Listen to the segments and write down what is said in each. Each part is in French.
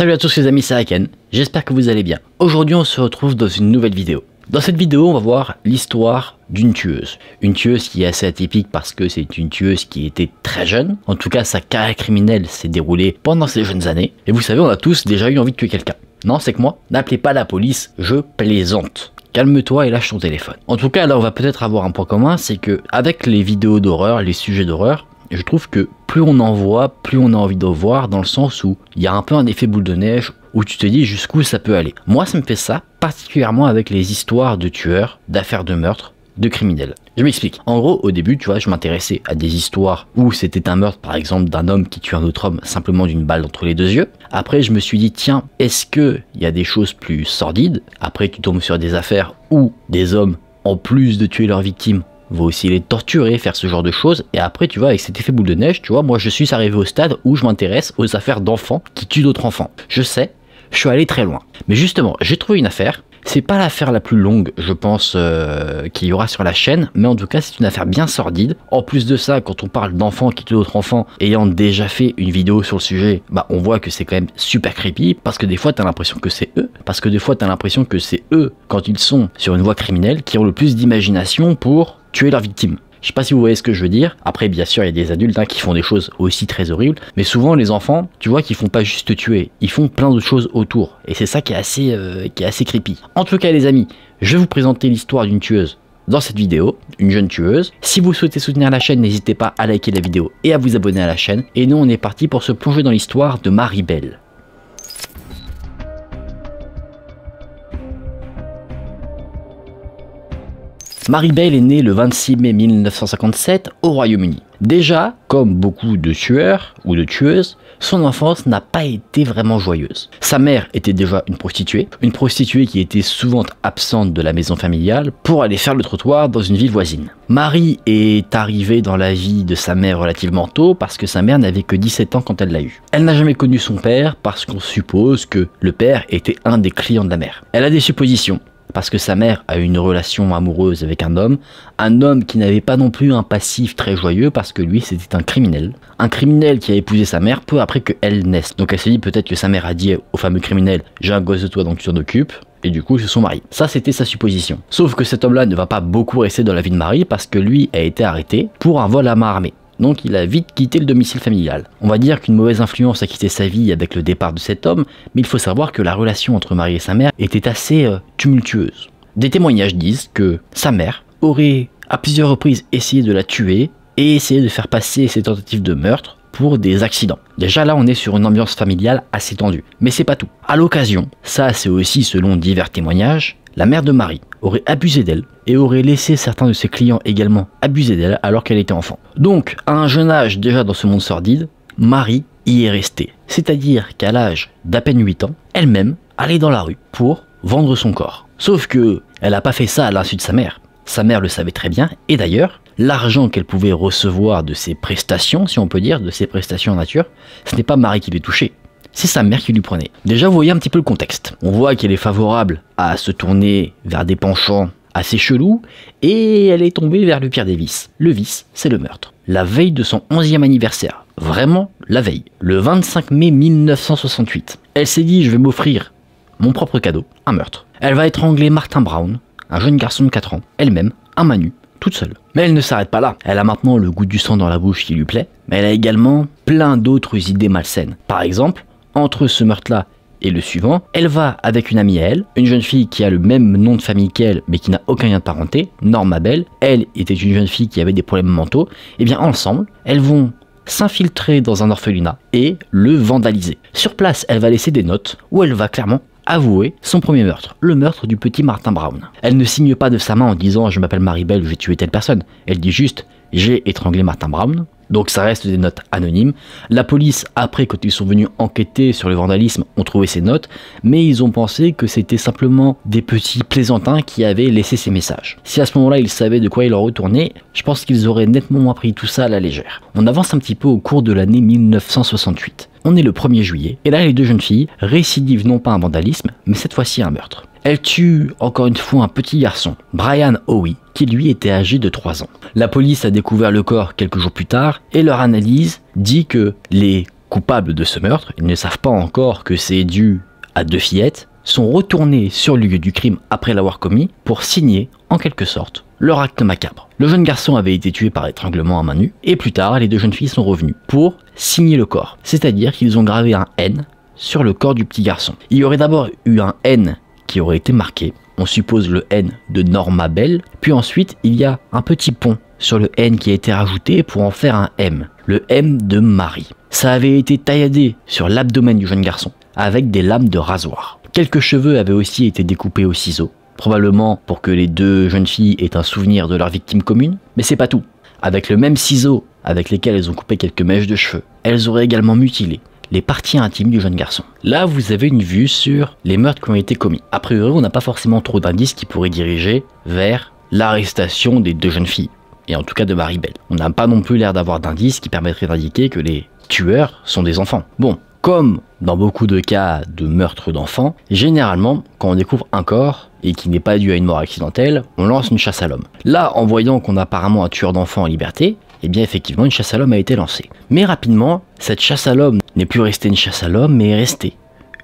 Salut à tous les amis, c'est Aken, j'espère que vous allez bien. Aujourd'hui on se retrouve dans une nouvelle vidéo. Dans cette vidéo on va voir l'histoire d'une tueuse. Une tueuse qui est assez atypique parce que c'est une tueuse qui était très jeune. En tout cas sa carrière criminelle s'est déroulée pendant ses jeunes années. Et vous savez, on a tous déjà eu envie de tuer quelqu'un. Non, c'est que moi, n'appelez pas la police, je plaisante. Calme-toi et lâche ton téléphone. En tout cas là on va peut-être avoir un point commun, c'est que avec les vidéos d'horreur, les sujets d'horreur, je trouve que plus on en voit, plus on a envie d'en voir, dans le sens où il y a un peu un effet boule de neige, où tu te dis jusqu'où ça peut aller. Moi ça me fait ça, particulièrement avec les histoires de tueurs, d'affaires de meurtre, de criminels. Je m'explique. En gros, au début, tu vois, je m'intéressais à des histoires où c'était un meurtre, par exemple, d'un homme qui tue un autre homme simplement d'une balle entre les deux yeux. Après, je me suis dit, tiens, est-ce qu'il y a des choses plus sordides? Après, tu tombes sur des affaires où des hommes, en plus de tuer leurs victimes, vont aussi les torturer, faire ce genre de choses. Et après, tu vois, avec cet effet boule de neige, tu vois, moi, je suis arrivé au stade où je m'intéresse aux affaires d'enfants qui tuent d'autres enfants. Je sais, je suis allé très loin. Mais justement, j'ai trouvé une affaire. C'est pas l'affaire la plus longue, je pense, qu'il y aura sur la chaîne, mais en tout cas, c'est une affaire bien sordide. En plus de ça, quand on parle d'enfants qui tuent d'autres enfants, ayant déjà fait une vidéo sur le sujet, bah on voit que c'est quand même super creepy, parce que des fois, t'as l'impression que c'est eux, quand ils sont sur une voie criminelle, qui ont le plus d'imagination pour tuer leurs victimes. Je sais pas si vous voyez ce que je veux dire. Après, bien sûr, il y a des adultes qui font des choses aussi très horribles. Mais souvent, les enfants, tu vois qu'ils font pas juste tuer. Ils font plein d'autres choses autour. Et c'est ça qui est assez creepy. En tout cas, les amis, je vais vous présenter l'histoire d'une tueuse dans cette vidéo. Une jeune tueuse. Si vous souhaitez soutenir la chaîne, n'hésitez pas à liker la vidéo et à vous abonner à la chaîne. Et nous, on est parti pour se plonger dans l'histoire de Mary Bell. Mary Bell est née le 26 mai 1957 au Royaume-Uni. Déjà, comme beaucoup de tueurs ou de tueuses, son enfance n'a pas été vraiment joyeuse. Sa mère était déjà une prostituée qui était souvent absente de la maison familiale pour aller faire le trottoir dans une ville voisine. Mary est arrivée dans la vie de sa mère relativement tôt parce que sa mère n'avait que 17 ans quand elle l'a eu. Elle n'a jamais connu son père parce qu'on suppose que le père était un des clients de la mère. Elle a des suppositions, parce que sa mère a eu une relation amoureuse avec un homme qui n'avait pas non plus un passif très joyeux parce que lui c'était un criminel qui a épousé sa mère peu après qu'elle naisse. Donc elle s'est dit peut-être que sa mère a dit au fameux criminel j'ai un gosse de toi donc tu t'en occupes, et du coup ils se sont mariés. Ça c'était sa supposition. Sauf que cet homme-là ne va pas beaucoup rester dans la vie de Mary parce que lui a été arrêté pour un vol à main armée. Donc il a vite quitté le domicile familial. On va dire qu'une mauvaise influence a quitté sa vie avec le départ de cet homme, mais il faut savoir que la relation entre Mary et sa mère était assez tumultueuse. Des témoignages disent que sa mère aurait à plusieurs reprises essayé de la tuer et essayé de faire passer ses tentatives de meurtre pour des accidents. Déjà là on est sur une ambiance familiale assez tendue. Mais c'est pas tout. À l'occasion, ça c'est aussi selon divers témoignages, la mère de Mary aurait abusé d'elle et aurait laissé certains de ses clients également abuser d'elle alors qu'elle était enfant. Donc, à un jeune âge déjà dans ce monde sordide, Mary y est restée. C'est-à-dire qu'à l'âge d'à peine 8 ans, elle-même allait dans la rue pour vendre son corps. Sauf que elle n'a pas fait ça à l'insu de sa mère. Sa mère le savait très bien et d'ailleurs, l'argent qu'elle pouvait recevoir de ses prestations, si on peut dire, de ses prestations en nature, ce n'est pas Mary qui les touchait. C'est sa mère qui lui prenait. Déjà, vous voyez un petit peu le contexte. On voit qu'elle est favorable à se tourner vers des penchants assez chelous, et elle est tombée vers le pire des vices. Le vice, c'est le meurtre. La veille de son 11e anniversaire, vraiment la veille, le 25 mai 1968, elle s'est dit, je vais m'offrir mon propre cadeau, un meurtre. Elle va étrangler Martin Brown, un jeune garçon de 4 ans, elle-même, à main nue, toute seule. Mais elle ne s'arrête pas là. Elle a maintenant le goût du sang dans la bouche qui lui plaît, mais elle a également plein d'autres idées malsaines. Par exemple, entre ce meurtre-là et le suivant, elle va avec une amie à elle, une jeune fille qui a le même nom de famille qu'elle, mais qui n'a aucun lien de parenté, Norma Bell. Elle était une jeune fille qui avait des problèmes mentaux. Et bien ensemble, elles vont s'infiltrer dans un orphelinat et le vandaliser. Sur place, elle va laisser des notes où elle va clairement avouer son premier meurtre, le meurtre du petit Martin Brown. Elle ne signe pas de sa main en disant « je m'appelle Mary Bell, j'ai tué telle personne ». Elle dit juste « j'ai étranglé Martin Brown ». Donc ça reste des notes anonymes. La police, après, quand ils sont venus enquêter sur le vandalisme, ont trouvé ces notes, mais ils ont pensé que c'était simplement des petits plaisantins qui avaient laissé ces messages. Si à ce moment-là, ils savaient de quoi il en retournait, je pense qu'ils auraient nettement moins pris tout ça à la légère. On avance un petit peu au cours de l'année 1968. On est le 1er juillet, et là les deux jeunes filles récidivent non pas un vandalisme, mais cette fois-ci un meurtre. Elle tue encore une fois un petit garçon, Brian Howie, qui lui était âgé de 3 ans. La police a découvert le corps quelques jours plus tard et leur analyse dit que les coupables de ce meurtre, ils ne savent pas encore que c'est dû à 2 fillettes, sont retournés sur le lieu du crime après l'avoir commis pour signer, en quelque sorte, leur acte macabre. Le jeune garçon avait été tué par étranglement à main nue, et plus tard, les 2 jeunes filles sont revenues pour signer le corps. C'est-à-dire qu'ils ont gravé un N sur le corps du petit garçon. Il y aurait d'abord eu un N qui aurait été marqué, on suppose le N de Norma Bell, puis ensuite il y a un petit pont sur le N qui a été rajouté pour en faire un M, le M de Marie. Ça avait été tailladé sur l'abdomen du jeune garçon, avec des lames de rasoir. Quelques cheveux avaient aussi été découpés au ciseau, probablement pour que les 2 jeunes filles aient un souvenir de leur victime commune, mais c'est pas tout. Avec le même ciseau avec lesquels elles ont coupé quelques mèches de cheveux, elles auraient également mutilé les parties intimes du jeune garçon. Là, vous avez une vue sur les meurtres qui ont été commis. A priori, on n'a pas forcément trop d'indices qui pourraient diriger vers l'arrestation des 2 jeunes filles, et en tout cas de Marie Bell. On n'a pas non plus l'air d'avoir d'indices qui permettraient d'indiquer que les tueurs sont des enfants. Bon, comme dans beaucoup de cas de meurtre d'enfants, généralement, quand on découvre un corps et qui n'est pas dû à une mort accidentelle, on lance une chasse à l'homme. Là, en voyant qu'on a apparemment un tueur d'enfants en liberté, eh bien effectivement une chasse à l'homme a été lancée. Mais rapidement, cette chasse à l'homme n'est plus restée une chasse à l'homme, mais est restée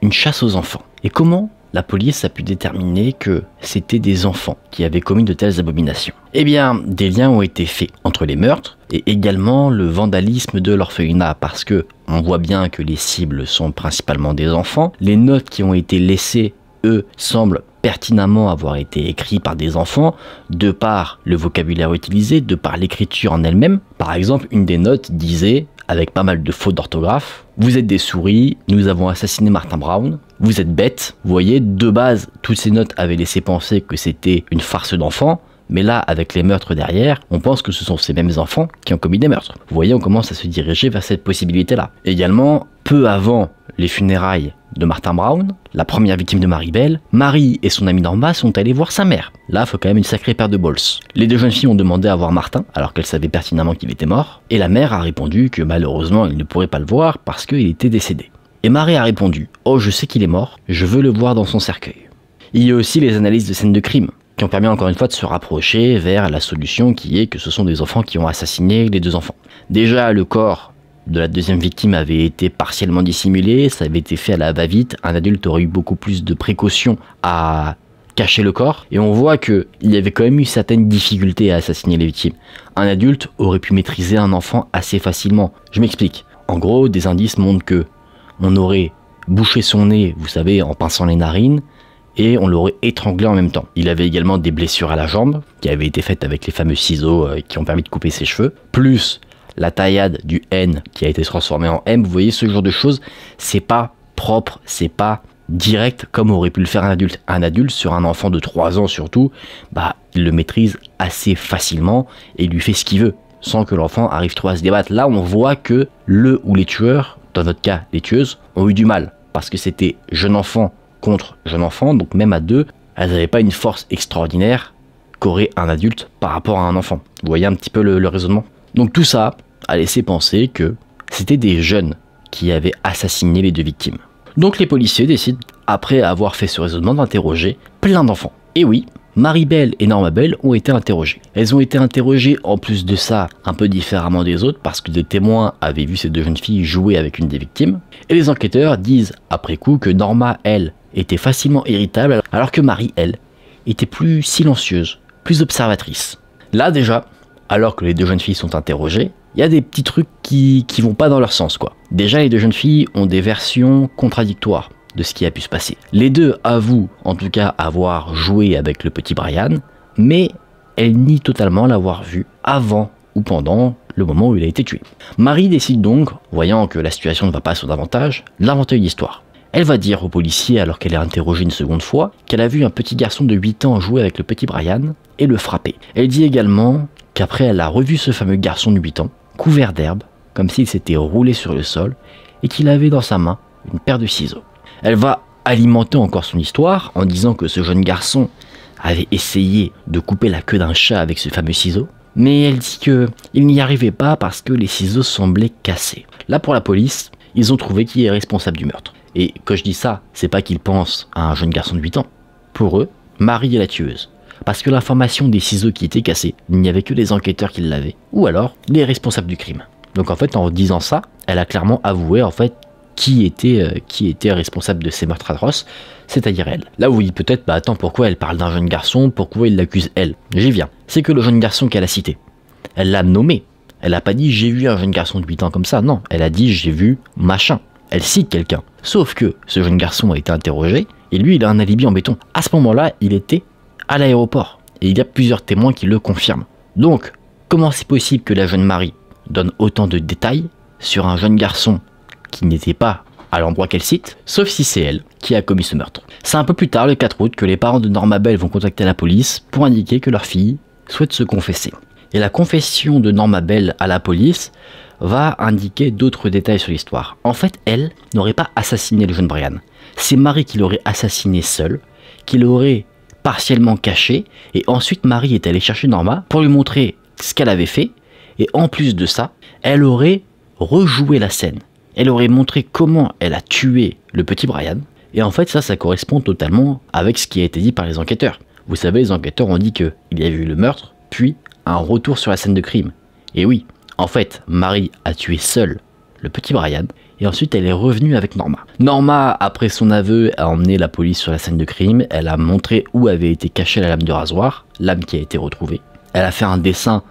une chasse aux enfants. Et comment la police a pu déterminer que c'était des enfants qui avaient commis de telles abominations? Eh bien, des liens ont été faits entre les meurtres et également le vandalisme de l'orphelinat, parce que on voit bien que les cibles sont principalement des enfants. Les notes qui ont été laissées, eux, semblent pertinemment avoir été écrits par des enfants, de par le vocabulaire utilisé, de par l'écriture en elle-même. Par exemple, une des notes disait, avec pas mal de fautes d'orthographe, « Vous êtes des souris, nous avons assassiné Martin Brown, vous êtes bêtes ». Vous voyez, de base, toutes ces notes avaient laissé penser que c'était une farce d'enfants, mais là, avec les meurtres derrière, on pense que ce sont ces mêmes enfants qui ont commis des meurtres. Vous voyez, on commence à se diriger vers cette possibilité-là. Également, peu avant les funérailles de Martin Brown, la première victime de Marie Bell, Marie et son amie Norma sont allées voir sa mère. Là, il faut quand même une sacrée paire de balls. Les 2 jeunes filles ont demandé à voir Martin, alors qu'elles savaient pertinemment qu'il était mort, et la mère a répondu que malheureusement, il ne pourrait pas le voir parce qu'il était décédé. Et Marie a répondu « Oh, je sais qu'il est mort, je veux le voir dans son cercueil ». Il y a aussi les analyses de scènes de crime, qui ont permis encore une fois de se rapprocher vers la solution qui est que ce sont des enfants qui ont assassiné les 2 enfants. Déjà, le corps de la 2e victime avait été partiellement dissimulé, ça avait été fait à la va-vite, un adulte aurait eu beaucoup plus de précautions à cacher le corps, et on voit qu'il y avait quand même eu certaines difficultés à assassiner les victimes. Un adulte aurait pu maîtriser un enfant assez facilement. Je m'explique. En gros, des indices montrent que on aurait bouché son nez, vous savez, en pinçant les narines, et on l'aurait étranglé en même temps. Il avait également des blessures à la jambe, qui avaient été faites avec les fameux ciseaux qui ont permis de couper ses cheveux, plus la taillade du N qui a été transformé en M. Vous voyez, ce genre de choses, c'est pas propre, c'est pas direct comme aurait pu le faire un adulte. Un adulte sur un enfant de 3 ans surtout, bah, il le maîtrise assez facilement et il lui fait ce qu'il veut, sans que l'enfant arrive trop à se débattre. Là, on voit que le ou les tueurs, dans notre cas les tueuses, ont eu du mal, parce que c'était jeune enfant contre jeune enfant, donc même à 2, elles n'avaient pas une force extraordinaire qu'aurait un adulte par rapport à un enfant. Vous voyez un petit peu le raisonnement? Donc tout ça a laissé penser que c'était des jeunes qui avaient assassiné les 2 victimes. Donc les policiers décident, après avoir fait ce raisonnement, d'interroger plein d'enfants. Et oui, Marie Bell et Norma Bell ont été interrogées. Elles ont été interrogées en plus de ça un peu différemment des autres parce que des témoins avaient vu ces 2 jeunes filles jouer avec une des victimes. Et les enquêteurs disent après coup que Norma, elle, était facilement irritable alors que Marie, elle, était plus silencieuse, plus observatrice. Là déjà, alors que les 2 jeunes filles sont interrogées, il y a des petits trucs qui vont pas dans leur sens, quoi. Déjà, les 2 jeunes filles ont des versions contradictoires de ce qui a pu se passer. Les 2 avouent, en tout cas, avoir joué avec le petit Brian, mais elles nient totalement l'avoir vu avant ou pendant le moment où il a été tué. Marie décide donc, voyant que la situation ne va pas à son avantage, d'inventer une histoire. Elle va dire au policier, alors qu'elle est interrogée une seconde fois, qu'elle a vu un petit garçon de 8 ans jouer avec le petit Brian et le frapper. Elle dit également qu'après elle a revu ce fameux garçon de 8 ans, couvert d'herbe, comme s'il s'était roulé sur le sol, et qu'il avait dans sa main une paire de ciseaux. Elle va alimenter encore son histoire en disant que ce jeune garçon avait essayé de couper la queue d'un chat avec ce fameux ciseau, mais elle dit qu'il n'y arrivait pas parce que les ciseaux semblaient cassés. Là, pour la police, ils ont trouvé qui est responsable du meurtre. Et quand je dis ça, c'est pas qu'ils pensent à un jeune garçon de 8 ans. Pour eux, Marie est la tueuse. Parce que l'information des ciseaux qui étaient cassés, il n'y avait que les enquêteurs qui l'avaient, ou alors les responsables du crime. Donc en fait, en disant ça, elle a clairement avoué en fait qui était responsable de ces meurtres atroces, c'est-à-dire elle. Là vous dites peut-être, bah attends, pourquoi elle parle d'un jeune garçon, pourquoi il l'accuse elle? J'y viens. C'est que le jeune garçon qu'elle a cité, elle l'a nommé. Elle n'a pas dit j'ai vu un jeune garçon de 8 ans comme ça, non. Elle a dit j'ai vu machin. Elle cite quelqu'un. Sauf que ce jeune garçon a été interrogé, et lui il a un alibi en béton. À ce moment-là, il était à l'aéroport. Et il y a plusieurs témoins qui le confirment. Donc, comment c'est possible que la jeune Marie donne autant de détails sur un jeune garçon qui n'était pas à l'endroit qu'elle cite, sauf si c'est elle qui a commis ce meurtre. C'est un peu plus tard, le 4 août, que les parents de Norma Bell vont contacter la police pour indiquer que leur fille souhaite se confesser. Et la confession de Norma Bell à la police va indiquer d'autres détails sur l'histoire. En fait, elle n'aurait pas assassiné le jeune Brian. C'est Marie qui l'aurait assassiné seule, qui l'aurait partiellement caché, et ensuite Marie est allée chercher Norma pour lui montrer ce qu'elle avait fait, et en plus de ça, elle aurait rejoué la scène. Elle aurait montré comment elle a tué le petit Brian, et en fait ça correspond totalement avec ce qui a été dit par les enquêteurs. Vous savez, les enquêteurs ont dit qu'il y avait eu le meurtre, puis un retour sur la scène de crime. Et oui, en fait, Marie a tué seule le petit Brian, et ensuite elle est revenue avec Norma. Norma, après son aveu, a emmené la police sur la scène de crime, elle a montré où avait été cachée la lame de rasoir, lame qui a été retrouvée. Elle a fait un dessin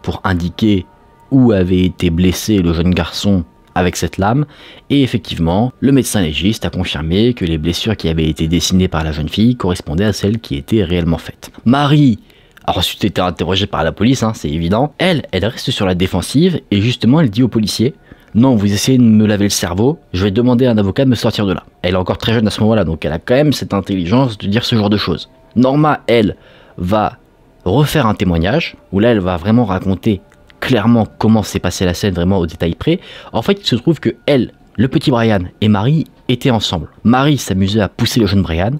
pour indiquer où avait été blessé le jeune garçon avec cette lame, et effectivement, le médecin légiste a confirmé que les blessures qui avaient été dessinées par la jeune fille correspondaient à celles qui étaient réellement faites. Marie a ensuite été interrogée par la police, c'est évident. Elle reste sur la défensive, et justement elle dit aux policiers: non, vous essayez de me laver le cerveau, je vais demander à un avocat de me sortir de là. Elle est encore très jeune à ce moment-là, donc elle a quand même cette intelligence de dire ce genre de choses. Norma, elle, va refaire un témoignage, où là elle va vraiment raconter clairement comment s'est passée la scène, vraiment au détail près. En fait, il se trouve que elle, le petit Brian et Marie étaient ensemble. Marie s'amusait à pousser le jeune Brian,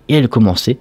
et elle commençait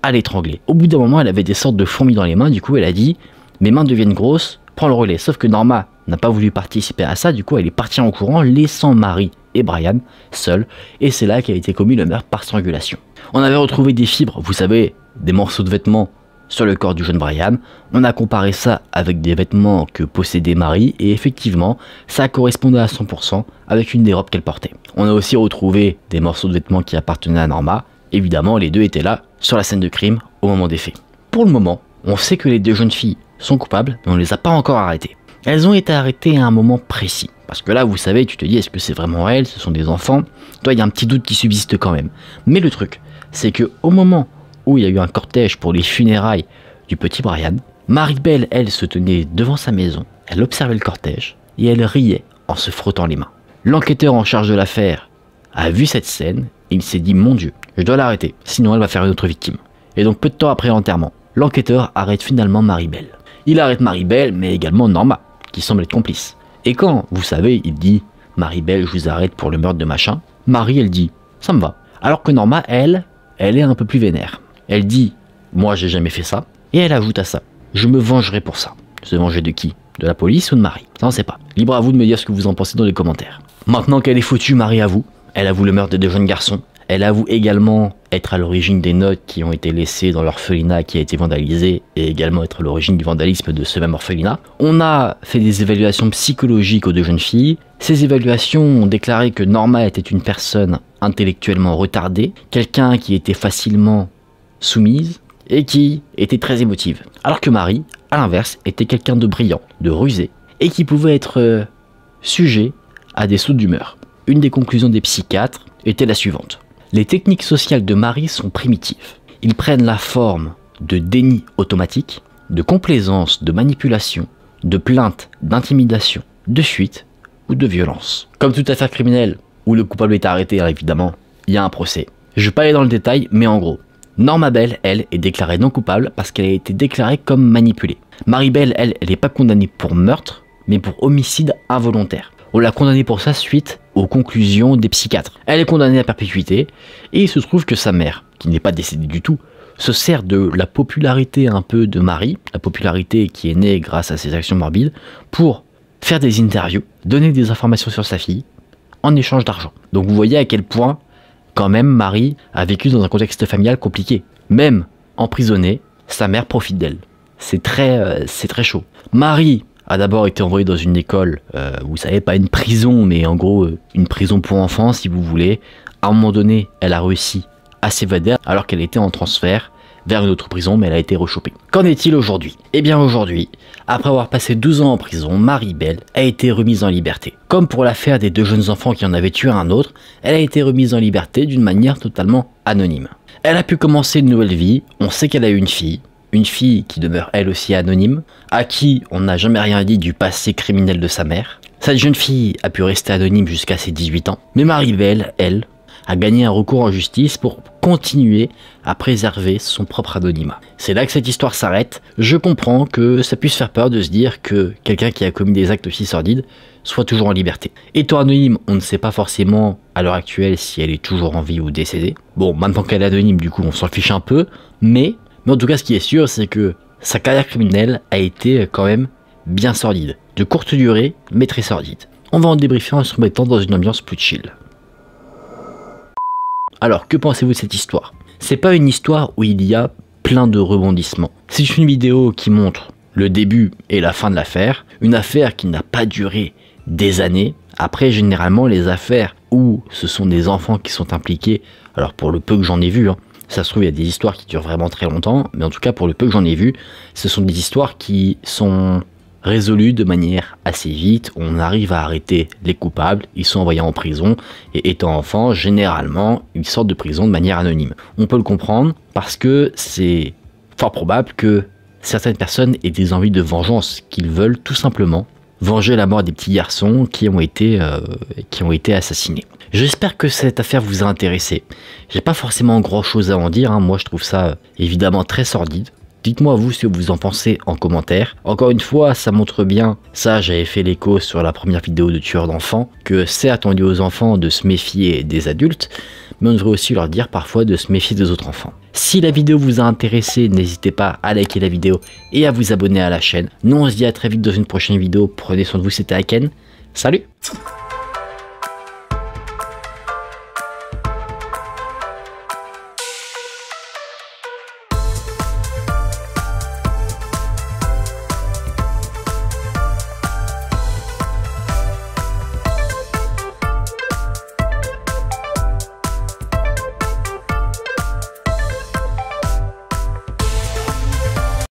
à l'étrangler. Au bout d'un moment, elle avait des sortes de fourmis dans les mains, du coup elle a dit: mes mains deviennent grosses, prends le relais. Sauf que Norma n'a pas voulu participer à ça, du coup elle est partie en courant, laissant Marie et Brian seuls, et c'est là qu'a été commis le meurtre par strangulation. On avait retrouvé des fibres, vous savez, des morceaux de vêtements sur le corps du jeune Brian. On a comparé ça avec des vêtements que possédait Marie, et effectivement, ça correspondait à 100% avec une des robes qu'elle portait. On a aussi retrouvé des morceaux de vêtements qui appartenaient à Norma. Évidemment, les deux étaient là, sur la scène de crime, au moment des faits. Pour le moment, on sait que les deux jeunes filles sont coupables, mais on ne les a pas encore arrêtées. Elles ont été arrêtées à un moment précis. Parce que là, vous savez, tu te dis, est-ce que c'est vraiment elles? Ce sont des enfants. Toi, il y a un petit doute qui subsiste quand même. Mais le truc, c'est que au moment où il y a eu un cortège pour les funérailles du petit Brian, Marie Bell, elle, se tenait devant sa maison. Elle observait le cortège, et elle riait en se frottant les mains. L'enquêteur en charge de l'affaire a vu cette scène, et il s'est dit: mon Dieu, je dois l'arrêter, sinon elle va faire une autre victime. Et donc peu de temps après l'enterrement, l'enquêteur arrête finalement Marie Bell. Il arrête Marie Bell, mais également Norma, qui semble être complice. Et quand, vous savez, il dit: Marie Bell, je vous arrête pour le meurtre de machin, Marie, elle dit: ça me va. Alors que Norma, elle est un peu plus vénère. Elle dit: moi j'ai jamais fait ça. Et elle ajoute à ça: je me vengerai pour ça. Se venger de qui? De la police ou de Marie? Ça on sait pas. Libre à vous de me dire ce que vous en pensez dans les commentaires. Maintenant qu'elle est foutue, Marie avoue. Elle avoue le meurtre de deux jeunes garçons. Elle avoue également être à l'origine des notes qui ont été laissées dans l'orphelinat qui a été vandalisé, et également être à l'origine du vandalisme de ce même orphelinat. On a fait des évaluations psychologiques aux deux jeunes filles. Ces évaluations ont déclaré que Norma était une personne intellectuellement retardée, quelqu'un qui était facilement soumise et qui était très émotive. Alors que Marie, à l'inverse, était quelqu'un de brillant, de rusé, et qui pouvait être sujet à des sautes d'humeur. Une des conclusions des psychiatres était la suivante: les techniques sociales de Marie sont primitives. Ils prennent la forme de déni automatique, de complaisance, de manipulation, de plainte, d'intimidation, de fuite ou de violence. Comme toute affaire criminelle où le coupable est arrêté, évidemment, il y a un procès. Je vais pas aller dans le détail, mais en gros, Norma Bell, elle, est déclarée non coupable parce qu'elle a été déclarée comme manipulée. Marie Bell, elle n'est pas condamnée pour meurtre, mais pour homicide involontaire. On l'a condamnée pour ça suite aux conclusions des psychiatres. Elle est condamnée à perpétuité, et il se trouve que sa mère, qui n'est pas décédée du tout, se sert de la popularité un peu de Marie, la popularité qui est née grâce à ses actions morbides, pour faire des interviews, donner des informations sur sa fille, en échange d'argent. Donc vous voyez à quel point, quand même, Marie a vécu dans un contexte familial compliqué. Même emprisonnée, sa mère profite d'elle. C'est très chaud. Marie a d'abord été envoyée dans une école, vous savez, pas une prison, mais en gros une prison pour enfants si vous voulez. À un moment donné, elle a réussi à s'évader alors qu'elle était en transfert vers une autre prison, mais elle a été rechopée. Qu'en est-il aujourd'hui? Eh bien aujourd'hui, après avoir passé 12 ans en prison, Maribel a été remise en liberté. Comme pour l'affaire des 2 jeunes enfants qui en avaient tué un autre, elle a été remise en liberté d'une manière totalement anonyme. Elle a pu commencer une nouvelle vie, on sait qu'elle a eu une fille qui demeure elle aussi anonyme, à qui on n'a jamais rien dit du passé criminel de sa mère. Cette jeune fille a pu rester anonyme jusqu'à ses 18 ans, mais Maribel, elle, a gagné un recours en justice pour continuer à préserver son propre anonymat. C'est là que cette histoire s'arrête. Je comprends que ça puisse faire peur de se dire que quelqu'un qui a commis des actes aussi sordides soit toujours en liberté. Étant anonyme, on ne sait pas forcément à l'heure actuelle si elle est toujours en vie ou décédée. Bon, maintenant qu'elle est anonyme, du coup, on s'en fiche un peu, mais en tout cas, ce qui est sûr, c'est que sa carrière criminelle a été quand même bien sordide. De courte durée, mais très sordide. On va en débriefer en se remettant dans une ambiance plus chill. Alors, que pensez-vous de cette histoire? C'est pas une histoire où il y a plein de rebondissements. C'est une vidéo qui montre le début et la fin de l'affaire. Une affaire qui n'a pas duré des années. Après, généralement, les affaires où ce sont des enfants qui sont impliqués, alors pour le peu que j'en ai vu, ça se trouve, il y a des histoires qui durent vraiment très longtemps, mais en tout cas, pour le peu que j'en ai vu, ce sont des histoires qui sont résolues de manière assez vite. On arrive à arrêter les coupables, ils sont envoyés en prison, et étant enfants, généralement, ils sortent de prison de manière anonyme. On peut le comprendre parce que c'est fort probable que certaines personnes aient des envies de vengeance, qu'ils veulent tout simplement venger la mort des petits garçons qui ont été assassinés. J'espère que cette affaire vous a intéressé. J'ai pas forcément grand chose à en dire, moi je trouve ça évidemment très sordide. Dites-moi vous ce que vous en pensez en commentaire. Encore une fois, ça montre bien, ça j'avais fait l'écho sur la première vidéo de tueurs d'enfants, que certes on dit aux enfants de se méfier des adultes, mais on devrait aussi leur dire parfois de se méfier des autres enfants. Si la vidéo vous a intéressé, n'hésitez pas à liker la vidéo et à vous abonner à la chaîne. Nous on se dit à très vite dans une prochaine vidéo, prenez soin de vous, c'était Aken, salut!